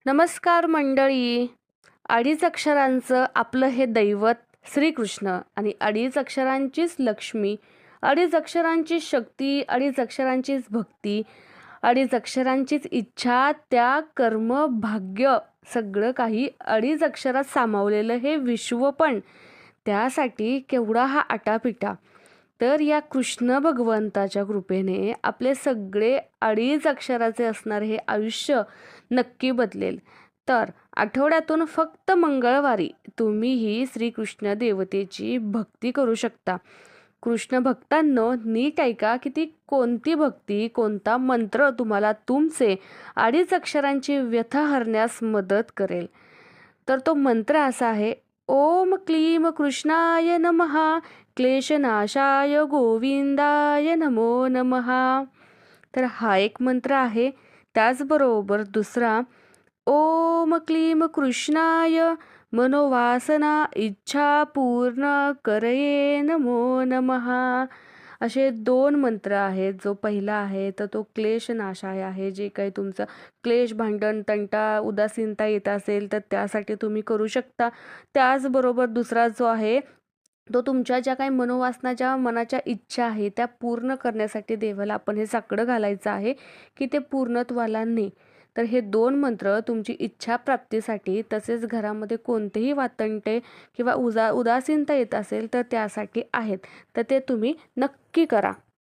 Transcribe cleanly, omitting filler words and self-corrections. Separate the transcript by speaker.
Speaker 1: नमस्कार मंडळी. अडीच अक्षरांचं आपलं हे दैवत श्रीकृष्ण आणि अडीच अक्षरांचीच लक्ष्मी, अडीच अक्षरांची शक्ती, अडीच अक्षरांचीच भक्ती, अडीच अक्षरांचीच इच्छा, त्याग, कर्म, भाग्य सगळं काही अडीच अक्षरात सामावलेलं हे विश्व पण. त्यासाठी केवढा हा आटापिटा. तर या कृष्ण भगवंताच्या कृपेने आपले सगळे अडीच अक्षराचे असणारे हे आयुष्य नक्की बदलेल. तर आठवड्यातून फक्त मंगळवारी तुम्हीही श्रीकृष्ण देवतेची भक्ती करू शकता. कृष्ण भक्तांनो, नीट ऐका की ती कोणती भक्ती, कोणता मंत्र तुम्हाला तुमचे अडीच अक्षरांची व्यथा हरण्यास मदत करेल. तर तो मंत्र असा आहे: ओम क्लीम कृष्णाय नमः, क्लेशनाशाय गोविंदाय नमो नमः. तर हा एक मंत्र आहे. त्याचबरोबर दुसरा: ओम क्लीम कृष्णाय मनोवासना इच्छा पूर्ण करये नमो नमः. असे दोन मंत्र आहेत. जो पहिला आहे तर तो क्लेशनाशाय आहे. जे काही तुमचं क्लेश, भांडण, तंटा, उदासीनता येत असेल तर त्यासाठी तुम्ही करू शकता. त्याचबरोबर दुसरा जो आहे तो तुमच्या ज्या काही मनोवासना, ज्या मनाच्या इच्छा आहे त्या पूर्ण करण्यासाठी देवाला आपण हे साकडं घालायचं आहे की ते पूर्णत्वाला ने. तर हे दोन मंत्र तुमची इच्छा प्राप्तीसाठी, तसेच घरामध्ये कोणतेही वातंटे किंवा उदासीनता येत असेल तर त्यासाठी आहेत. तर ते तुम्ही नक्की करा.